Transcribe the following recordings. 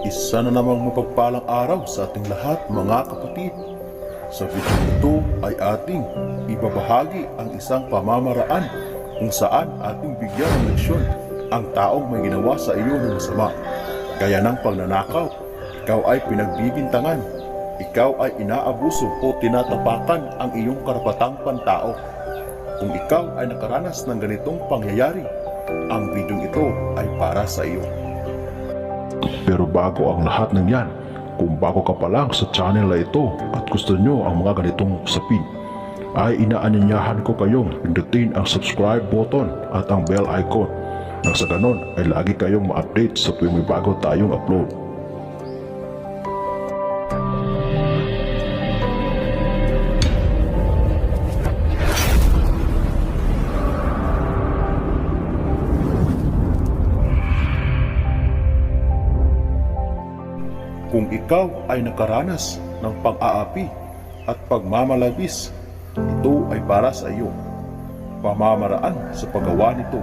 Isa na namang mapagpalang araw sa ating lahat mga kapatid. Sa video ito ay ating ibabahagi ang isang pamamaraan kung saan ating bigyan ng leksyon ang taong may ginawa sa iyo ng masama. Gaya ng pagnanakaw, ikaw ay pinagbibintangan, ikaw ay inaabuso o tinatapakan ang iyong karapatang pantao. Kung ikaw ay nakaranas ng ganitong pangyayari, ang video ito ay para sa iyo. Pero bago ang lahat ng yan, kung bago ka pa lang sa channel na ito at gusto nyo ang mga ganitong usapin, ay inaanyayahan ko kayong pindutin ang subscribe button at ang bell icon nang sa ganon ay lagi kayong ma-update sa tuwing may bago tayong upload. Kung ikaw ay nakaranas ng pang-aapi at pagmamalabis, ito ay para sa iyo. Pamamaraan sa paggawa nito.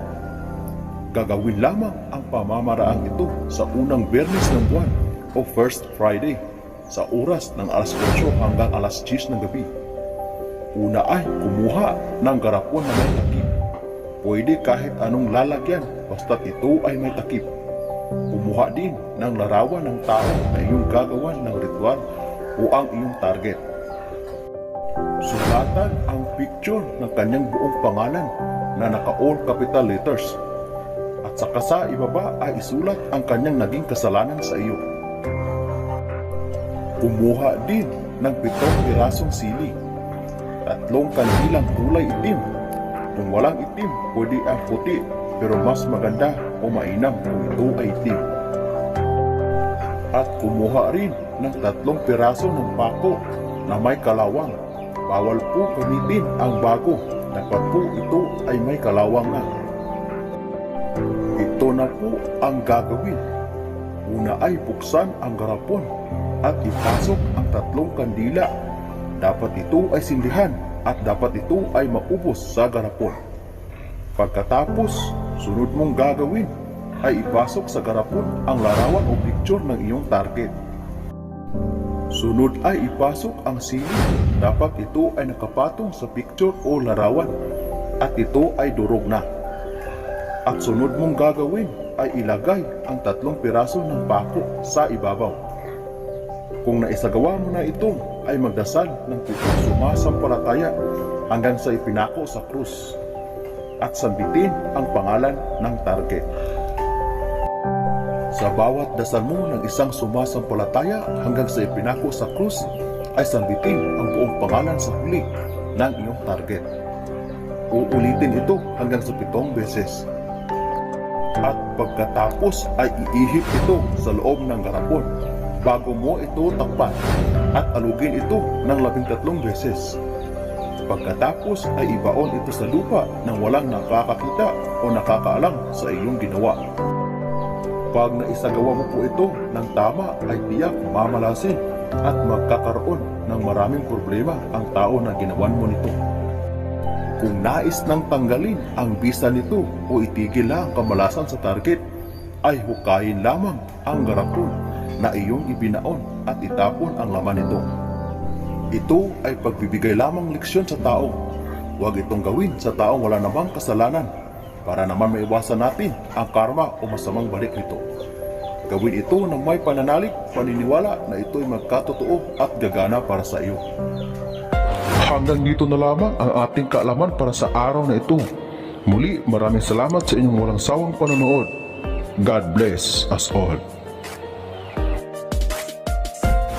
Gagawin lamang ang pamamaraan ito sa unang Biyernes ng buwan o First Friday sa oras ng alas 8 hanggang alas 10 ng gabi. Una ay kumuha ng garapon na may takip. Pwede kahit anong lalagyan basta't ito ay may takip. Kumuha din ng larawan ng tao na iyong gagawan ng ritual o ang iyong target. Sulatan ang picture ng kanyang buong pangalan na naka-all capital letters. At saka sa ibaba ay isulat ang kanyang naging kasalanan sa iyo. Kumuha din ng 7 pirasong sili, 3 kandilang kulay itim. Kung walang itim, pwede ang puti, pero mas maganda o mainam kung ito ay itim. At kumuha rin ng 3 piraso ng pako na may kalawang. Bawal po gamitin ang bago, dapat po ito ay may kalawang na. Ito na po ang gagawin. Una ay buksan ang garapon at ipasok ang 3 kandila. Dapat ito ay sindihan at dapat ito ay maubos sa garapon. Pagkatapos, sunod mong gagawin ay ipasok sa garapon ang larawan o picture ng iyong target. Sunod ay ipasok ang sili. Dapat ito ay nakapatong sa picture o larawan at ito ay durog na. At sunod mong gagawin ay ilagay ang 3 piraso ng pako sa ibabaw. Kung naisagawa mo na ito, ay magdasal ng 7 sumasampalataya hanggang sa ipinako sa krus at sambitin ang pangalan ng target. Sa bawat dasal mo ng isang sumasampalataya hanggang sa ipinako sa krus, ay sambitin ang buong pangalan sa huli ng iyong target. Uulitin ito hanggang sa 7 beses. At pagkatapos ay iihip ito sa loob ng garapon bago mo ito takpan at alugin ito ng 13 beses. Pagkatapos ay ibaon ito sa lupa nang walang nakakakita o nakakaalam sa iyong ginawa. Pag naisagawa mo po ito ng tama ay tiyak mamalasin at magkakaroon ng maraming problema ang tao na ginawan mo nito. Kung nais nang tanggalin ang bisa nito o itigil lang ang kamalasan sa target, ay hukayin lamang ang garapon na iyong ibinaon at itapon ang laman nito. Ito ay pagbibigay lamang leksyon sa tao. Huwag itong gawin sa taong wala namang kasalanan para naman maiwasan natin ang karma o masamang balik nito. Gawin ito ng may pananalig, paniniwala na ito ay magkatotoo at gagana para sa iyo. Hanggang dito na lamang ang ating kaalaman para sa araw na ito. Muli, maraming salamat sa inyong walang sawang panonood. God bless us all.